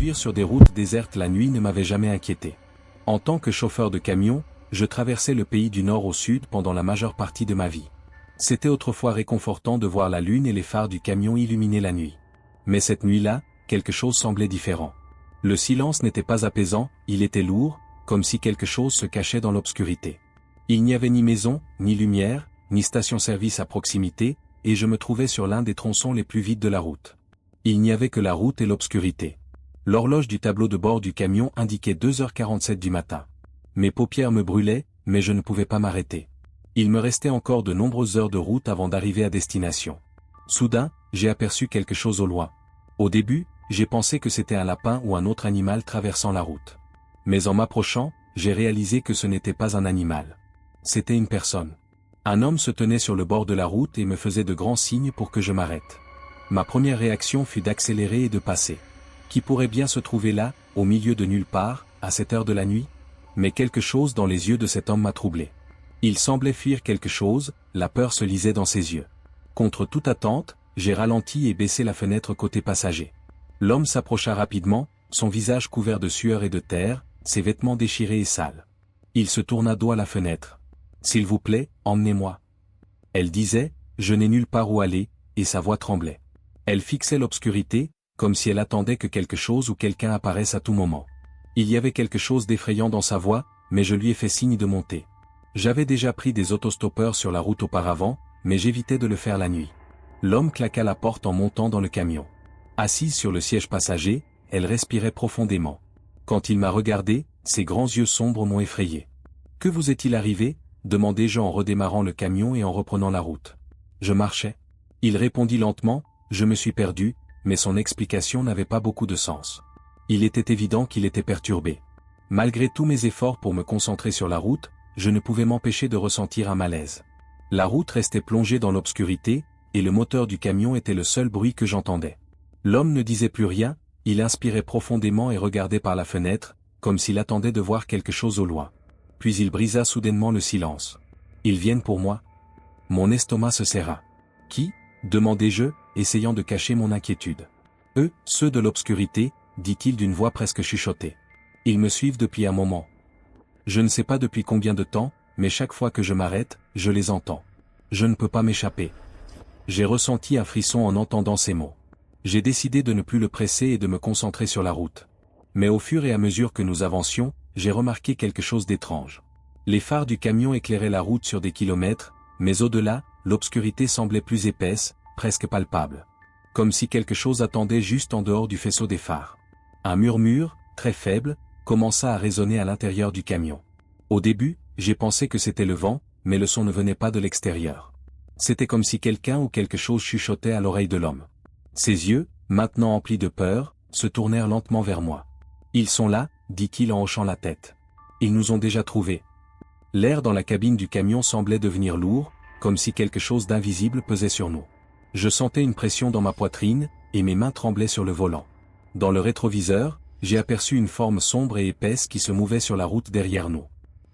Conduire sur des routes désertes la nuit ne m'avait jamais inquiété. En tant que chauffeur de camion, je traversais le pays du nord au sud pendant la majeure partie de ma vie. C'était autrefois réconfortant de voir la lune et les phares du camion illuminer la nuit. Mais cette nuit-là, quelque chose semblait différent. Le silence n'était pas apaisant, il était lourd, comme si quelque chose se cachait dans l'obscurité. Il n'y avait ni maison, ni lumière, ni station-service à proximité, et je me trouvais sur l'un des tronçons les plus vides de la route. Il n'y avait que la route et l'obscurité. L'horloge du tableau de bord du camion indiquait 2h47 du matin. Mes paupières me brûlaient, mais je ne pouvais pas m'arrêter. Il me restait encore de nombreuses heures de route avant d'arriver à destination. Soudain, j'ai aperçu quelque chose au loin. Au début, j'ai pensé que c'était un lapin ou un autre animal traversant la route. Mais en m'approchant, j'ai réalisé que ce n'était pas un animal. C'était une personne. Un homme se tenait sur le bord de la route et me faisait de grands signes pour que je m'arrête. Ma première réaction fut d'accélérer et de passer. Qui pourrait bien se trouver là, au milieu de nulle part, à cette heure de la nuit? Mais quelque chose dans les yeux de cet homme m'a troublé. Il semblait fuir quelque chose, la peur se lisait dans ses yeux. Contre toute attente, j'ai ralenti et baissé la fenêtre côté passager. L'homme s'approcha rapidement, son visage couvert de sueur et de terre, ses vêtements déchirés et sales. Il se tourna dos à la fenêtre. « S'il vous plaît, emmenez-moi. » Elle disait, « Je n'ai nulle part où aller », et sa voix tremblait. Elle fixait l'obscurité, comme si elle attendait que quelque chose ou quelqu'un apparaisse à tout moment. Il y avait quelque chose d'effrayant dans sa voix, mais je lui ai fait signe de monter. J'avais déjà pris des autostoppeurs sur la route auparavant, mais j'évitais de le faire la nuit. L'homme claqua la porte en montant dans le camion. Assise sur le siège passager, elle respirait profondément. Quand il m'a regardé, ses grands yeux sombres m'ont effrayé. « Que vous est-il arrivé ?» demandai-je en redémarrant le camion et en reprenant la route. Je marchais. Il répondit lentement, « Je me suis perdu », mais son explication n'avait pas beaucoup de sens. Il était évident qu'il était perturbé. Malgré tous mes efforts pour me concentrer sur la route, je ne pouvais m'empêcher de ressentir un malaise. La route restait plongée dans l'obscurité, et le moteur du camion était le seul bruit que j'entendais. L'homme ne disait plus rien, il inspirait profondément et regardait par la fenêtre, comme s'il attendait de voir quelque chose au loin. Puis il brisa soudainement le silence. « Ils viennent pour moi ?» Mon estomac se serra. « Qui ?» demandai-je, essayant de cacher mon inquiétude. « Eux, ceux de l'obscurité », dit-il d'une voix presque chuchotée. « Ils me suivent depuis un moment. Je ne sais pas depuis combien de temps, mais chaque fois que je m'arrête, je les entends. Je ne peux pas m'échapper. » J'ai ressenti un frisson en entendant ces mots. J'ai décidé de ne plus le presser et de me concentrer sur la route. Mais au fur et à mesure que nous avancions, j'ai remarqué quelque chose d'étrange. Les phares du camion éclairaient la route sur des kilomètres, mais au-delà, l'obscurité semblait plus épaisse, presque palpable. Comme si quelque chose attendait juste en dehors du faisceau des phares. Un murmure, très faible, commença à résonner à l'intérieur du camion. Au début, j'ai pensé que c'était le vent, mais le son ne venait pas de l'extérieur. C'était comme si quelqu'un ou quelque chose chuchotait à l'oreille de l'homme. Ses yeux, maintenant emplis de peur, se tournèrent lentement vers moi. « Ils sont là », dit-il en hochant la tête. « Ils nous ont déjà trouvés. » L'air dans la cabine du camion semblait devenir lourd, comme si quelque chose d'invisible pesait sur nous. Je sentais une pression dans ma poitrine, et mes mains tremblaient sur le volant. Dans le rétroviseur, j'ai aperçu une forme sombre et épaisse qui se mouvait sur la route derrière nous.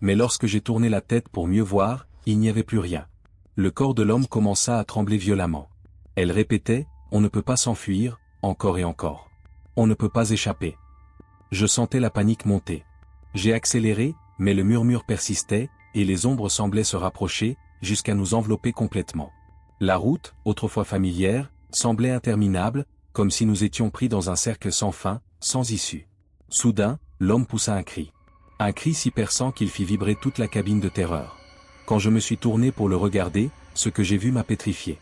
Mais lorsque j'ai tourné la tête pour mieux voir, il n'y avait plus rien. Le corps de l'homme commença à trembler violemment. Elle répétait, « On ne peut pas s'enfuir, encore et encore. On ne peut pas échapper. » Je sentais la panique monter. J'ai accéléré, mais le murmure persistait, et les ombres semblaient se rapprocher, jusqu'à nous envelopper complètement. La route, autrefois familière, semblait interminable, comme si nous étions pris dans un cercle sans fin, sans issue. Soudain, l'homme poussa un cri. Un cri si perçant qu'il fit vibrer toute la cabine de terreur. Quand je me suis tourné pour le regarder, ce que j'ai vu m'a pétrifié.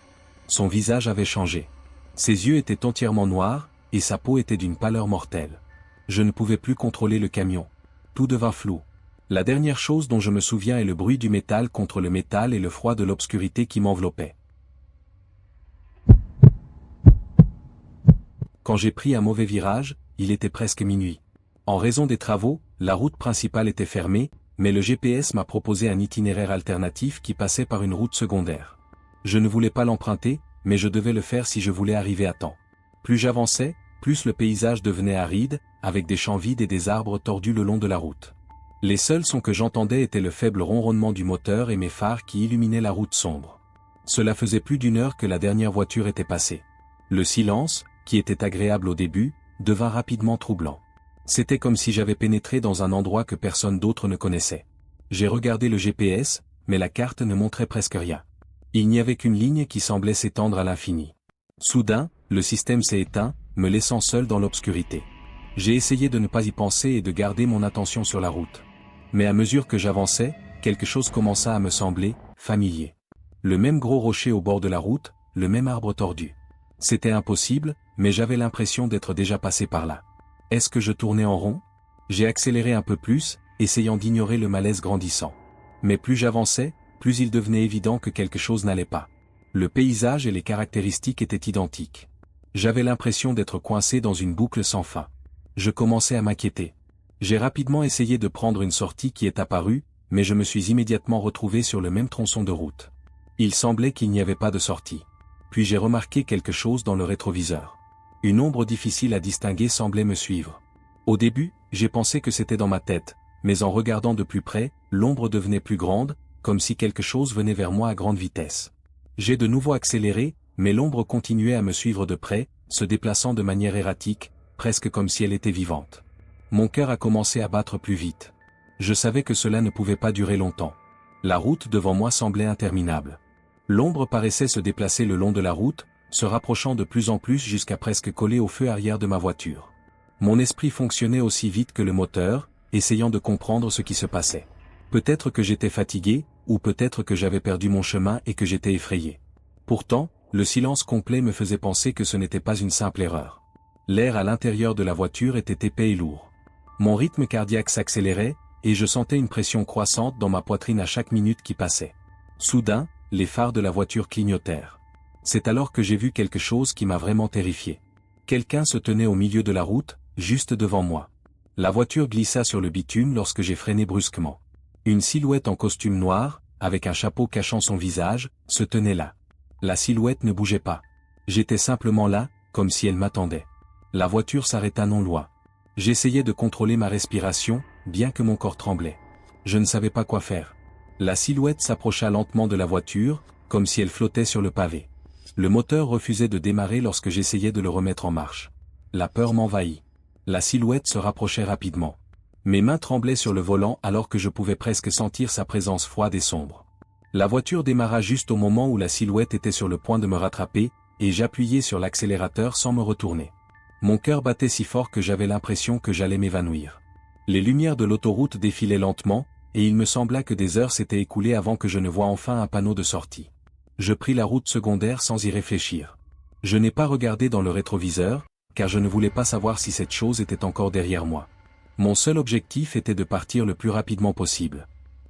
Son visage avait changé. Ses yeux étaient entièrement noirs, et sa peau était d'une pâleur mortelle. Je ne pouvais plus contrôler le camion. Tout devint flou. La dernière chose dont je me souviens est le bruit du métal contre le métal et le froid de l'obscurité qui m'enveloppait. Quand j'ai pris un mauvais virage, il était presque minuit. En raison des travaux, la route principale était fermée, mais le GPS m'a proposé un itinéraire alternatif qui passait par une route secondaire. Je ne voulais pas l'emprunter, mais je devais le faire si je voulais arriver à temps. Plus j'avançais, plus le paysage devenait aride, avec des champs vides et des arbres tordus le long de la route. Les seuls sons que j'entendais étaient le faible ronronnement du moteur et mes phares qui illuminaient la route sombre. Cela faisait plus d'1 heure que la dernière voiture était passée. Le silence, qui était agréable au début, devint rapidement troublant. C'était comme si j'avais pénétré dans un endroit que personne d'autre ne connaissait. J'ai regardé le GPS, mais la carte ne montrait presque rien. Il n'y avait qu'une ligne qui semblait s'étendre à l'infini. Soudain, le système s'est éteint, me laissant seul dans l'obscurité. J'ai essayé de ne pas y penser et de garder mon attention sur la route. Mais à mesure que j'avançais, quelque chose commença à me sembler familier. Le même gros rocher au bord de la route, le même arbre tordu. C'était impossible, mais j'avais l'impression d'être déjà passé par là. Est-ce que je tournais en rond? J'ai accéléré un peu plus, essayant d'ignorer le malaise grandissant. Mais plus j'avançais, plus il devenait évident que quelque chose n'allait pas. Le paysage et les caractéristiques étaient identiques. J'avais l'impression d'être coincé dans une boucle sans fin. Je commençais à m'inquiéter. J'ai rapidement essayé de prendre une sortie qui est apparue, mais je me suis immédiatement retrouvé sur le même tronçon de route. Il semblait qu'il n'y avait pas de sortie. Puis j'ai remarqué quelque chose dans le rétroviseur. Une ombre difficile à distinguer semblait me suivre. Au début, j'ai pensé que c'était dans ma tête, mais en regardant de plus près, l'ombre devenait plus grande, comme si quelque chose venait vers moi à grande vitesse. J'ai de nouveau accéléré, mais l'ombre continuait à me suivre de près, se déplaçant de manière erratique, presque comme si elle était vivante. Mon cœur a commencé à battre plus vite. Je savais que cela ne pouvait pas durer longtemps. La route devant moi semblait interminable. L'ombre paraissait se déplacer le long de la route, se rapprochant de plus en plus jusqu'à presque coller au feu arrière de ma voiture. Mon esprit fonctionnait aussi vite que le moteur, essayant de comprendre ce qui se passait. Peut-être que j'étais fatigué, ou peut-être que j'avais perdu mon chemin et que j'étais effrayé. Pourtant, le silence complet me faisait penser que ce n'était pas une simple erreur. L'air à l'intérieur de la voiture était épais et lourd. Mon rythme cardiaque s'accélérait, et je sentais une pression croissante dans ma poitrine à chaque minute qui passait. Soudain, les phares de la voiture clignotèrent. C'est alors que j'ai vu quelque chose qui m'a vraiment terrifié. Quelqu'un se tenait au milieu de la route, juste devant moi. La voiture glissa sur le bitume lorsque j'ai freiné brusquement. Une silhouette en costume noir, avec un chapeau cachant son visage, se tenait là. La silhouette ne bougeait pas. J'étais simplement là, comme si elle m'attendait. La voiture s'arrêta non loin. J'essayais de contrôler ma respiration, bien que mon corps tremblait. Je ne savais pas quoi faire. La silhouette s'approcha lentement de la voiture, comme si elle flottait sur le pavé. Le moteur refusait de démarrer lorsque j'essayais de le remettre en marche. La peur m'envahit. La silhouette se rapprochait rapidement. Mes mains tremblaient sur le volant alors que je pouvais presque sentir sa présence froide et sombre. La voiture démarra juste au moment où la silhouette était sur le point de me rattraper, et j'appuyai sur l'accélérateur sans me retourner. Mon cœur battait si fort que j'avais l'impression que j'allais m'évanouir. Les lumières de l'autoroute défilaient lentement, et il me sembla que des heures s'étaient écoulées avant que je ne voie enfin un panneau de sortie. Je pris la route secondaire sans y réfléchir. Je n'ai pas regardé dans le rétroviseur, car je ne voulais pas savoir si cette chose était encore derrière moi. Mon seul objectif était de partir le plus rapidement possible.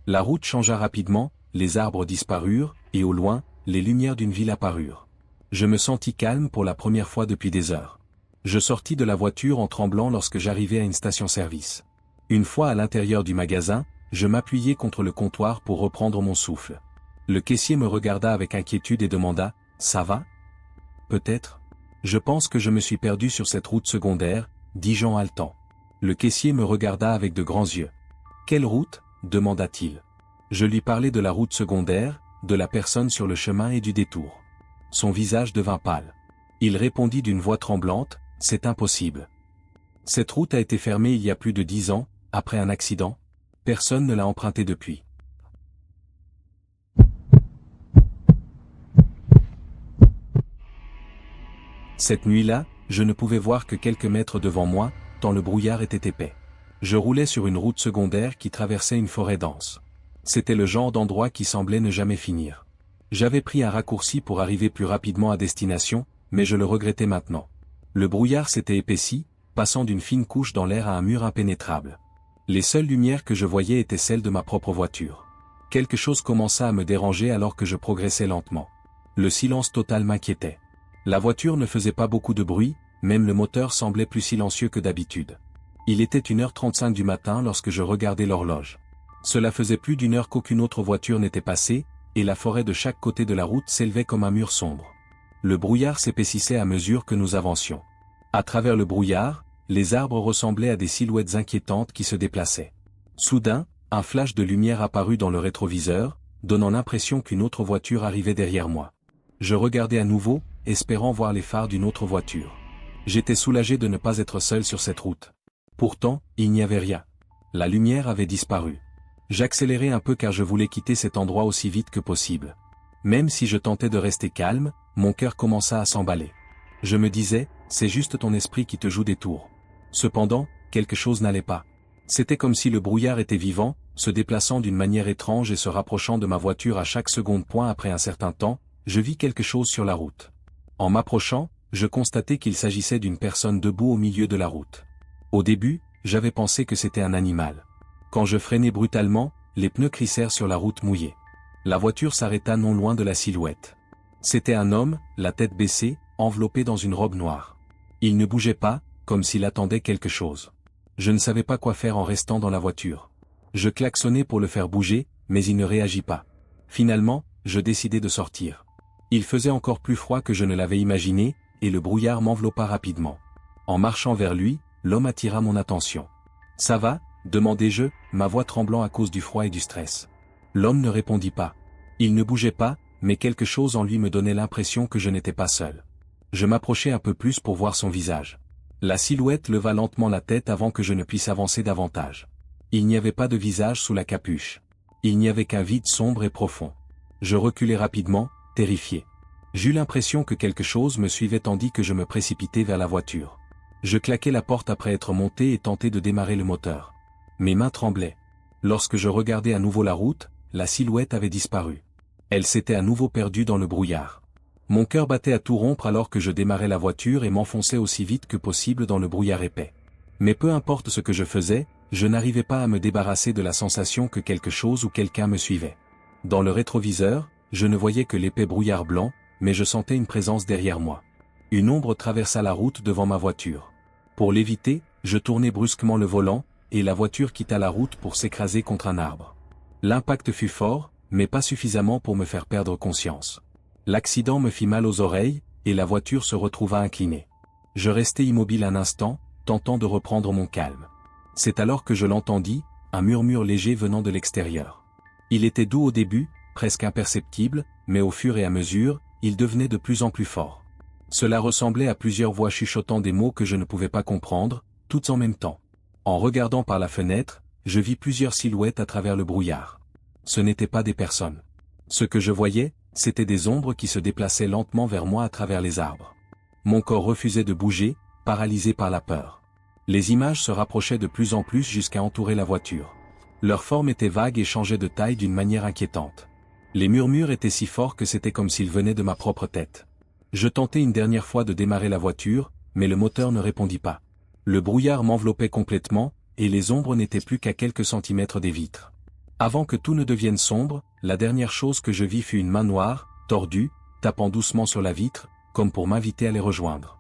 La route changea rapidement, les arbres disparurent, et au loin, les lumières d'une ville apparurent. Je me sentis calme pour la première fois depuis des heures. Je sortis de la voiture en tremblant lorsque j'arrivai à une station-service. Une fois à l'intérieur du magasin, je m'appuyai contre le comptoir pour reprendre mon souffle. Le caissier me regarda avec inquiétude et demanda « Ça va ? » « Peut-être. Je pense que je me suis perdu sur cette route secondaire, dis-je en haletant. Le caissier me regarda avec de grands yeux. « Quelle route ?» demanda-t-il. Je lui parlais de la route secondaire, de la personne sur le chemin et du détour. Son visage devint pâle. Il répondit d'une voix tremblante, « C'est impossible. Cette route a été fermée il y a plus de 10 ans, après un accident. Personne ne l'a empruntée depuis. » Cette nuit-là, je ne pouvais voir que quelques mètres devant moi, tant le brouillard était épais. Je roulais sur une route secondaire qui traversait une forêt dense. C'était le genre d'endroit qui semblait ne jamais finir. J'avais pris un raccourci pour arriver plus rapidement à destination, mais je le regrettais maintenant. Le brouillard s'était épaissi, passant d'une fine couche dans l'air à un mur impénétrable. Les seules lumières que je voyais étaient celles de ma propre voiture. Quelque chose commença à me déranger alors que je progressais lentement. Le silence total m'inquiétait. La voiture ne faisait pas beaucoup de bruit, même le moteur semblait plus silencieux que d'habitude. Il était 1h35 du matin lorsque je regardai l'horloge. Cela faisait plus d'une heure qu'aucune autre voiture n'était passée, et la forêt de chaque côté de la route s'élevait comme un mur sombre. Le brouillard s'épaississait à mesure que nous avancions. À travers le brouillard, les arbres ressemblaient à des silhouettes inquiétantes qui se déplaçaient. Soudain, un flash de lumière apparut dans le rétroviseur, donnant l'impression qu'une autre voiture arrivait derrière moi. Je regardai à nouveau, espérant voir les phares d'une autre voiture. J'étais soulagé de ne pas être seul sur cette route. Pourtant, il n'y avait rien. La lumière avait disparu. J'accélérais un peu car je voulais quitter cet endroit aussi vite que possible. Même si je tentais de rester calme, mon cœur commença à s'emballer. Je me disais, c'est juste ton esprit qui te joue des tours. Cependant, quelque chose n'allait pas. C'était comme si le brouillard était vivant, se déplaçant d'une manière étrange et se rapprochant de ma voiture à chaque seconde. Après un certain temps, je vis quelque chose sur la route. En m'approchant, je constatai qu'il s'agissait d'une personne debout au milieu de la route. Au début, j'avais pensé que c'était un animal. Quand je freinai brutalement, les pneus crissèrent sur la route mouillée. La voiture s'arrêta non loin de la silhouette. C'était un homme, la tête baissée, enveloppé dans une robe noire. Il ne bougeait pas, comme s'il attendait quelque chose. Je ne savais pas quoi faire en restant dans la voiture. Je klaxonnai pour le faire bouger, mais il ne réagit pas. Finalement, je décidai de sortir. Il faisait encore plus froid que je ne l'avais imaginé, et le brouillard m'enveloppa rapidement. En marchant vers lui, l'homme attira mon attention. « Ça va ?» demandai-je, ma voix tremblant à cause du froid et du stress. L'homme ne répondit pas. Il ne bougeait pas, mais quelque chose en lui me donnait l'impression que je n'étais pas seul. Je m'approchai un peu plus pour voir son visage. La silhouette leva lentement la tête avant que je ne puisse avancer davantage. Il n'y avait pas de visage sous la capuche. Il n'y avait qu'un vide sombre et profond. Je reculai rapidement, terrifié. J'eus l'impression que quelque chose me suivait tandis que je me précipitais vers la voiture. Je claquai la porte après être monté et tentai de démarrer le moteur. Mes mains tremblaient. Lorsque je regardai à nouveau la route, la silhouette avait disparu. Elle s'était à nouveau perdue dans le brouillard. Mon cœur battait à tout rompre alors que je démarrais la voiture et m'enfonçais aussi vite que possible dans le brouillard épais. Mais peu importe ce que je faisais, je n'arrivais pas à me débarrasser de la sensation que quelque chose ou quelqu'un me suivait. Dans le rétroviseur, je ne voyais que l'épais brouillard blanc, mais je sentais une présence derrière moi. Une ombre traversa la route devant ma voiture. Pour l'éviter, je tournai brusquement le volant, et la voiture quitta la route pour s'écraser contre un arbre. L'impact fut fort, mais pas suffisamment pour me faire perdre conscience. L'accident me fit mal aux oreilles, et la voiture se retrouva inclinée. Je restai immobile un instant, tentant de reprendre mon calme. C'est alors que je l'entendis, un murmure léger venant de l'extérieur. Il était doux au début, presque imperceptible, mais au fur et à mesure, il devenait de plus en plus fort. Cela ressemblait à plusieurs voix chuchotant des mots que je ne pouvais pas comprendre, toutes en même temps. En regardant par la fenêtre, je vis plusieurs silhouettes à travers le brouillard. Ce n'étaient pas des personnes. Ce que je voyais, c'étaient des ombres qui se déplaçaient lentement vers moi à travers les arbres. Mon corps refusait de bouger, paralysé par la peur. Les images se rapprochaient de plus en plus jusqu'à entourer la voiture. Leur forme était vague et changeait de taille d'une manière inquiétante. Les murmures étaient si forts que c'était comme s'ils venaient de ma propre tête. Je tentai une dernière fois de démarrer la voiture, mais le moteur ne répondit pas. Le brouillard m'enveloppait complètement, et les ombres n'étaient plus qu'à quelques centimètres des vitres. Avant que tout ne devienne sombre, la dernière chose que je vis fut une main noire, tordue, tapant doucement sur la vitre, comme pour m'inviter à les rejoindre.